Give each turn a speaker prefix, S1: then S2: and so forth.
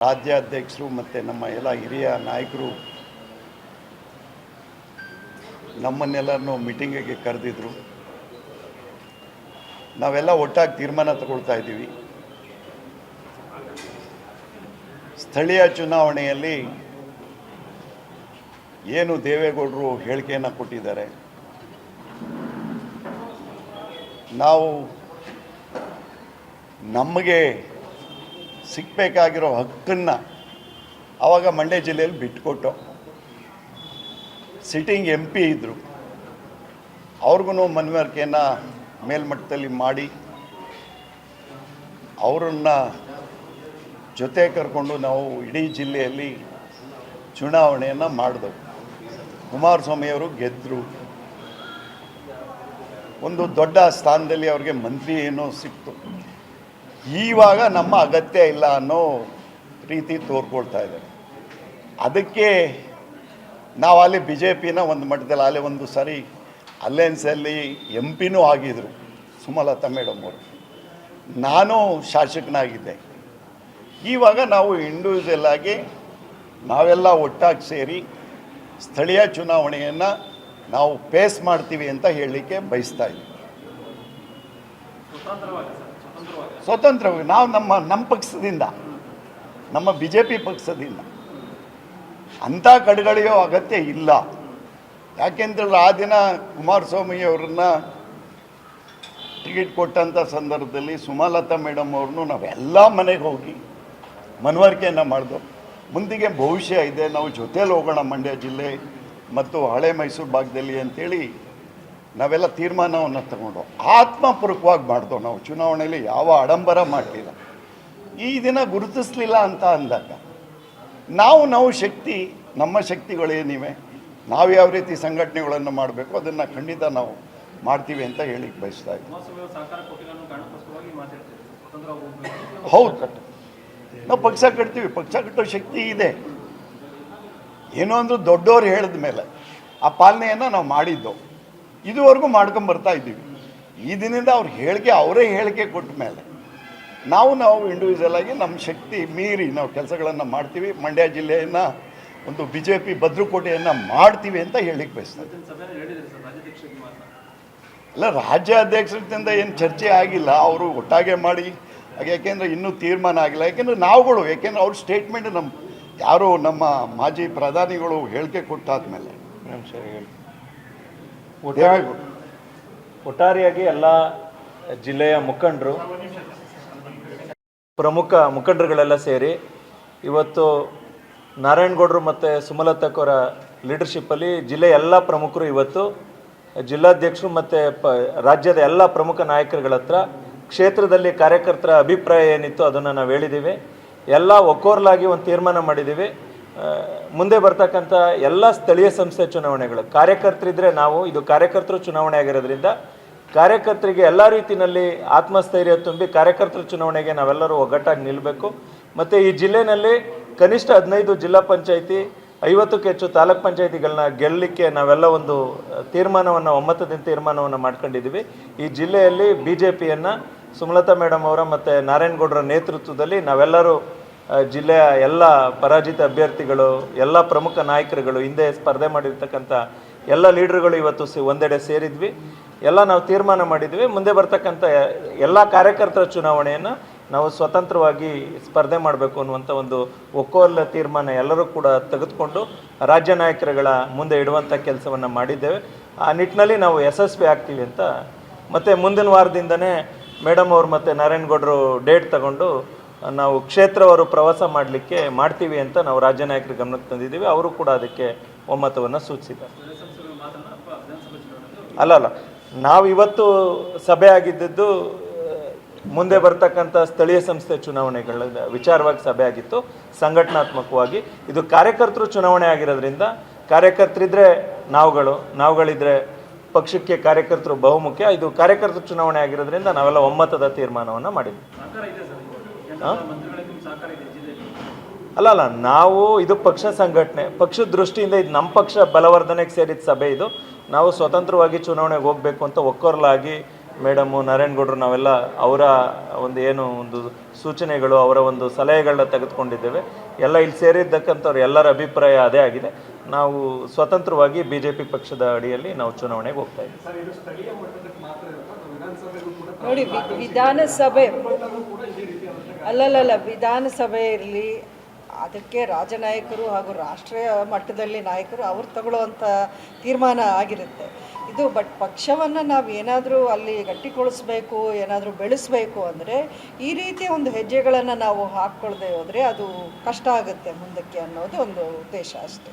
S1: ರಾಜ್ಯಾಧ್ಯಕ್ಷರು ಮತ್ತು ನಮ್ಮ ಎಲ್ಲ ಹಿರಿಯ ನಾಯಕರು ನಮ್ಮನ್ನೆಲ್ಲರನ್ನು ಮೀಟಿಂಗಿಗೆ ಕರೆದಿದ್ರು. ನಾವೆಲ್ಲ ಒಟ್ಟಾಗಿ ತೀರ್ಮಾನ ತಗೊಳ್ತಾ ಇದ್ದೀವಿ. ಸ್ಥಳೀಯ ಚುನಾವಣೆಯಲ್ಲಿ ಏನು ದೇವೇಗೌಡರು ಹೇಳಿಕೆಯನ್ನು ಕೊಟ್ಟಿದ್ದಾರೆ, ನಾವು ನಮಗೆ ಸಿಗಬೇಕಾಗಿರೋ ಹಕ್ಕನ್ನು ಆವಾಗ ಮಂಡ್ಯ ಜಿಲ್ಲೆಯಲ್ಲಿ ಬಿಟ್ಟುಕೊಟ್ಟು, ಸಿಟ್ಟಿಂಗ್ MP ಇದ್ದರು, ಅವ್ರಿಗೂ ಮನವರಿಕೆಯನ್ನು ಮೇಲ್ಮಟ್ಟದಲ್ಲಿ ಮಾಡಿ ಅವರನ್ನು ಜೊತೆ ಕರ್ಕೊಂಡು ನಾವು ಇಡೀ ಜಿಲ್ಲೆಯಲ್ಲಿ ಚುನಾವಣೆಯನ್ನು ಮಾಡಿದೆವು. ಕುಮಾರಸ್ವಾಮಿಯವರು ಗೆದ್ದರು. ಒಂದು ದೊಡ್ಡ ಸ್ಥಾನದಲ್ಲಿ ಅವ್ರಿಗೆ ಮಂತ್ರಿ ಏನೋ ಸಿಕ್ತು. ಈವಾಗ ನಮ್ಮ ಅಗತ್ಯ ಇಲ್ಲ ಅನ್ನೋ ರೀತಿ ತೋರ್ಕೊಳ್ತಾ ಇದ್ದಾರೆ. ಅದಕ್ಕೆ ನಾವು ಅಲ್ಲಿ BJPನ ಒಂದು ಮಟ್ಟದಲ್ಲಿ ಅಲ್ಲಿ ಒಂದು ಸಾರಿ ಅಲಯನ್ಸಲ್ಲಿ MP ಆಗಿದ್ದರು ಸುಮಲತಾ ಮೇಡಮ್ ಅವರು. ನಾನು ಶಾಸಕನಾಗಿದ್ದೆ. ಈವಾಗ ನಾವು ಇಂಡಿವಿಜುವಲ್ ಆಗಿ ನಾವೆಲ್ಲ ಒಟ್ಟಾಗಿ ಸೇರಿ ಸ್ಥಳೀಯ ಚುನಾವಣೆಯನ್ನು ನಾವು ಫೇಸ್ ಮಾಡ್ತೀವಿ ಅಂತ ಹೇಳಲಿಕ್ಕೆ ಬಯಸ್ತಾ ಇದ್ದೀವಿ. ಸ್ವತಂತ್ರವಾಗಿ ನಾವು ನಮ್ಮ ಪಕ್ಷದಿಂದ, ನಮ್ಮ BJP ಪಕ್ಷದಿಂದ ಅಂಥ ಕಡೆಗಳೆಯೋ ಅಗತ್ಯ ಇಲ್ಲ. ಯಾಕೆಂತೇಳಿದ್ರೆ ಆ ದಿನ ಕುಮಾರಸ್ವಾಮಿಯವ್ರನ್ನ ಟಿಕೆಟ್ ಕೊಟ್ಟಂಥ ಸಂದರ್ಭದಲ್ಲಿ ಸುಮಲತಾ ಮೇಡಮ್ ಅವ್ರನ್ನೂ ನಾವೆಲ್ಲ ಮನೆಗೆ ಹೋಗಿ ಮನವರಿಕೆಯನ್ನು ಮಾಡಿದೆವು. ಮುಂದಿಗೆ ಭವಿಷ್ಯ ಇದೆ, ನಾವು ಜೊತೇಲಿ ಹೋಗೋಣ ಮಂಡ್ಯ ಜಿಲ್ಲೆ ಮತ್ತು ಹಳೆ ಮೈಸೂರು ಭಾಗದಲ್ಲಿ ಅಂತೇಳಿ ನಾವೆಲ್ಲ ತೀರ್ಮಾನವನ್ನು ತಗೊಂಡು ಆತ್ಮಪೂರ್ವಕವಾಗಿ ಮಾಡಿದೆವು. ನಾವು ಚುನಾವಣೆಯಲ್ಲಿ ಯಾವ ಆಡಂಬರ ಮಾಡಲಿಲ್ಲ. ಈ ದಿನ ಗುರುತಿಸಲಿಲ್ಲ ಅಂತ ಅಂದಾಗ ನಾವು ಶಕ್ತಿ, ನಮ್ಮ ಶಕ್ತಿಗಳೇನಿವೆ, ನಾವು ಯಾವ ರೀತಿ ಸಂಘಟನೆಗಳನ್ನು ಮಾಡಬೇಕು ಅದನ್ನು ಖಂಡಿತ ನಾವು ಮಾಡ್ತೀವಿ ಅಂತ ಹೇಳಿಕ್ಕೆ ಬಯಸ್ತಾ ಇದ್ದೀವಿ. ಹೌದು, ನಾವು ಪಕ್ಷ ಕಟ್ತೀವಿ, ಪಕ್ಷ ಕಟ್ಟೋ ಶಕ್ತಿ ಇದೆ. ಏನೋ ಒಂದು ದೊಡ್ಡವರು ಹೇಳಿದ ಮೇಲೆ ಆ ಪಾಲನೆಯನ್ನು ನಾವು ಮಾಡಿದ್ದು, ಇದುವರೆಗೂ ಮಾಡ್ಕೊಂಬರ್ತಾ ಇದ್ದೀವಿ. ಈ ದಿನದಿಂದ ಅವರೇ ಹೇಳಿಕೆ ಕೊಟ್ಟ ಮೇಲೆ ನಾವು ಇಂಡಿವಿಜುವಲ್ ಆಗಿ ನಮ್ಮ ಶಕ್ತಿ ಮೀರಿ ನಾವು ಕೆಲಸಗಳನ್ನು ಮಾಡ್ತೀವಿ. ಮಂಡ್ಯ ಜಿಲ್ಲೆಯನ್ನು ಒಂದು BJP ಭದ್ರಕೋಟೆಯನ್ನು ಮಾಡ್ತೀವಿ ಅಂತ ಹೇಳಿಕ್ಕೆ ಬಯಸ್ತಾ ಇದ್ದೀವಿ. ಅಲ್ಲ, ರಾಜ್ಯಾಧ್ಯಕ್ಷರಿಂದ ಏನು ಚರ್ಚೆ ಆಗಿಲ್ಲ, ಅವರು ಒಟ್ಟಾಗೆ ಮಾಡಿ ಯಾಕೆಂದರೆ ಇನ್ನೂ ತೀರ್ಮಾನ ಆಗಿಲ್ಲ. ಯಾಕೆಂದರೆ ನಾವುಗಳು, ಯಾಕೆಂದರೆ ಅವ್ರ ಸ್ಟೇಟ್ಮೆಂಟ್ ನಮ್ಮ ಮಾಜಿ ಪ್ರಧಾನಿಗಳು ಹೇಳಿಕೆ ಕೊಟ್ಟಾದ್ಮೇಲೆ
S2: ಒಟ್ಟಾರೆಯಾಗಿ ಎಲ್ಲ ಜಿಲ್ಲೆಯ ಮುಖಂಡರು, ಪ್ರಮುಖ ಮುಖಂಡರುಗಳೆಲ್ಲ ಸೇರಿ ಇವತ್ತು ನಾರಾಯಣಗೌಡರು ಮತ್ತು ಸುಮಲತಾಕವರ ಲೀಡರ್ಶಿಪ್ಪಲ್ಲಿ ಜಿಲ್ಲೆಯ ಎಲ್ಲ ಪ್ರಮುಖರು ಇವತ್ತು ಜಿಲ್ಲಾಧ್ಯಕ್ಷರು ಮತ್ತು ರಾಜ್ಯದ ಎಲ್ಲ ಪ್ರಮುಖ ನಾಯಕರುಗಳ ಹತ್ರ ಕ್ಷೇತ್ರದಲ್ಲಿ ಕಾರ್ಯಕರ್ತರ ಅಭಿಪ್ರಾಯ ಏನಿತ್ತು ಅದನ್ನು ನಾವು ಹೇಳಿದ್ದೀವಿ. ಎಲ್ಲ ಒಕ್ಕೋರ್ಲಾಗಿ ಒಂದು ತೀರ್ಮಾನ ಮಾಡಿದ್ದೀವಿ. ಮುಂದೆ ಬರ್ತಕ್ಕಂಥ ಎಲ್ಲ ಸ್ಥಳೀಯ ಸಂಸ್ಥೆ ಚುನಾವಣೆಗಳು ಕಾರ್ಯಕರ್ತರಿದ್ದರೆ ಇದು ಕಾರ್ಯಕರ್ತರು ಚುನಾವಣೆ ಆಗಿರೋದ್ರಿಂದ ಕಾರ್ಯಕರ್ತರಿಗೆ ಎಲ್ಲ ರೀತಿಯಲ್ಲಿ ಆತ್ಮಸ್ಥೈರ್ಯ ತುಂಬಿ ಕಾರ್ಯಕರ್ತರ ಚುನಾವಣೆಗೆ ನಾವೆಲ್ಲರೂ ಒಗ್ಗಟ್ಟಾಗಿ ನಿಲ್ಲಬೇಕು. ಮತ್ತು ಈ ಜಿಲ್ಲೆಯಲ್ಲಿ ಕನಿಷ್ಠ 15 ಜಿಲ್ಲಾ ಪಂಚಾಯಿತಿ, 50ಕ್ಕೂ ಹೆಚ್ಚು ತಾಲೂಕ್ ಪಂಚಾಯಿತಿಗಳನ್ನ ಗೆಲ್ಲಲಿಕ್ಕೆ ನಾವೆಲ್ಲ ಒಂದು ತೀರ್ಮಾನವನ್ನು, ಒಮ್ಮತದಿಂದ ತೀರ್ಮಾನವನ್ನು ಮಾಡ್ಕೊಂಡಿದ್ದೀವಿ. ಈ ಜಿಲ್ಲೆಯಲ್ಲಿ BJPಯನ್ನು ಸುಮಲತಾ ಮೇಡಮ್ ಅವರ ಮತ್ತು ನಾರಾಯಣಗೌಡರ ನೇತೃತ್ವದಲ್ಲಿ ನಾವೆಲ್ಲರೂ ಜಿಲ್ಲೆಯ ಎಲ್ಲ ಪರಾಜಿತ ಅಭ್ಯರ್ಥಿಗಳು, ಎಲ್ಲ ಪ್ರಮುಖ ನಾಯಕರುಗಳು, ಹಿಂದೆ ಸ್ಪರ್ಧೆ ಮಾಡಿರ್ತಕ್ಕಂಥ ಎಲ್ಲ ಲೀಡರ್ಗಳು ಇವತ್ತು ಒಂದೆಡೆ ಸೇರಿದ್ವಿ. ಎಲ್ಲ ನಾವು ತೀರ್ಮಾನ ಮಾಡಿದ್ವಿ, ಮುಂದೆ ಬರ್ತಕ್ಕಂಥ ಎಲ್ಲ ಕಾರ್ಯಕರ್ತರ ಚುನಾವಣೆಯನ್ನು ನಾವು ಸ್ವತಂತ್ರವಾಗಿ ಸ್ಪರ್ಧೆ ಮಾಡಬೇಕು ಅನ್ನುವಂಥ ಒಂದು ಒಕ್ಕೋಲ ತೀರ್ಮಾನ ಎಲ್ಲರೂ ಕೂಡ ತೆಗೆದುಕೊಂಡು ರಾಜ್ಯ ನಾಯಕರುಗಳ ಮುಂದೆ ಇಡುವಂಥ ಕೆಲಸವನ್ನು ಮಾಡಿದ್ದೇವೆ. ಆ ನಿಟ್ಟಿನಲ್ಲಿ ನಾವು ಯಶಸ್ವಿ ಆಗ್ತೀವಿ ಅಂತ. ಮತ್ತು ಮುಂದಿನ ವಾರದಿಂದನೇ ಮೇಡಮ್ ಅವರು ಮತ್ತು ನಾರಾಯಣಗೌಡರು ಡೇಟ್ ತಗೊಂಡು ನಾವು ಕ್ಷೇತ್ರವರು ಪ್ರವಾಸ ಮಾಡಲಿಕ್ಕೆ ಮಾಡ್ತೀವಿ ಅಂತ ನಾವು ರಾಜ್ಯ ನಾಯಕರ ಗಮನಕ್ಕೆ ತಂದಿದ್ದೀವಿ. ಅವರು ಕೂಡ ಅದಕ್ಕೆ ಒಮ್ಮತವನ್ನು ಸೂಚಿಸಿದ್ದಾರೆ. ಅಲ್ಲ, ನಾವು ಇವತ್ತು ಸಭೆ ಆಗಿದ್ದದ್ದು ಮುಂದೆ ಬರ್ತಕ್ಕಂಥ ಸ್ಥಳೀಯ ಸಂಸ್ಥೆ ಚುನಾವಣೆಗಳ ವಿಚಾರವಾಗಿ ಸಭೆ ಆಗಿತ್ತು. ಸಂಘಟನಾತ್ಮಕವಾಗಿ ಇದು ಕಾರ್ಯಕರ್ತರು ಚುನಾವಣೆ ಆಗಿರೋದ್ರಿಂದ ಕಾರ್ಯಕರ್ತರಿದ್ದರೆ ನಾವುಗಳಿದ್ರೆ ಪಕ್ಷಕ್ಕೆ ಕಾರ್ಯಕರ್ತರು ಬಹುಮುಖ್ಯ. ಇದು ಕಾರ್ಯಕರ್ತರು ಚುನಾವಣೆ ಆಗಿರೋದ್ರಿಂದ ನಾವೆಲ್ಲ ಒಮ್ಮತದ ತೀರ್ಮಾನವನ್ನು ಮಾಡಿದ್ವಿ. ಅಲ್ಲ, ನಾವು ಇದು ಪಕ್ಷ ಸಂಘಟನೆ, ಪಕ್ಷದ ದೃಷ್ಟಿಯಿಂದ ಇದು ನಮ್ಮ ಪಕ್ಷ ಬಲವರ್ಧನೆಗೆ ಸೇರಿದ ಸಭೆ. ಇದು ನಾವು ಸ್ವತಂತ್ರವಾಗಿ ಚುನಾವಣೆಗೆ ಹೋಗಬೇಕು ಅಂತ ಒಕ್ಕೊರಲಾಗಿ ಮೇಡಮು ನಾರಾಯಣಗೌಡರು ನಾವೆಲ್ಲ ಅವರ ಒಂದು ಸೂಚನೆಗಳು, ಅವರ ಒಂದು ಸಲಹೆಗಳನ್ನ ತೆಗೆದುಕೊಂಡಿದ್ದೇವೆ. ಎಲ್ಲ ಇಲ್ಲಿ ಸೇರಿದ್ದಕ್ಕಂಥವ್ರು ಎಲ್ಲರ ಅಭಿಪ್ರಾಯ ಅದೇ ಆಗಿದೆ. ನಾವು ಸ್ವತಂತ್ರವಾಗಿ BJP ಪಕ್ಷದ ಅಡಿಯಲ್ಲಿ ನಾವು ಚುನಾವಣೆಗೆ ಹೋಗ್ತಾ ಇದ್ದೀವಿ.
S3: ನೋಡಿ, ವಿಧಾನಸಭೆ ಅಲ್ಲಲ್ಲ, ವಿಧಾನಸಭೆ ಇರಲಿ, ಅದಕ್ಕೆ ರಾಜನಾಯಕರು ಹಾಗೂ ರಾಷ್ಟ್ರೀಯ ಮಟ್ಟದಲ್ಲಿ ನಾಯಕರು ಅವ್ರು ತಗೊಳ್ಳುವಂಥ ತೀರ್ಮಾನ ಆಗಿರುತ್ತೆ ಇದು. ಬಟ್ ಪಕ್ಷವನ್ನು ನಾವು ಏನಾದರೂ ಅಲ್ಲಿ ಗಟ್ಟಿಗೊಳಿಸ್ಬೇಕು, ಏನಾದರೂ ಬೆಳೆಸಬೇಕು ಅಂದರೆ ಈ ರೀತಿಯ ಒಂದು ಹೆಜ್ಜೆಗಳನ್ನು ನಾವು ಹಾಕ್ಕೊಳ್ಳದೆ ಹೋದರೆ ಅದು ಕಷ್ಟ ಆಗುತ್ತೆ ಮುಂದಕ್ಕೆ ಅನ್ನೋದು ಒಂದು ಉದ್ದೇಶ ಅಷ್ಟೇ.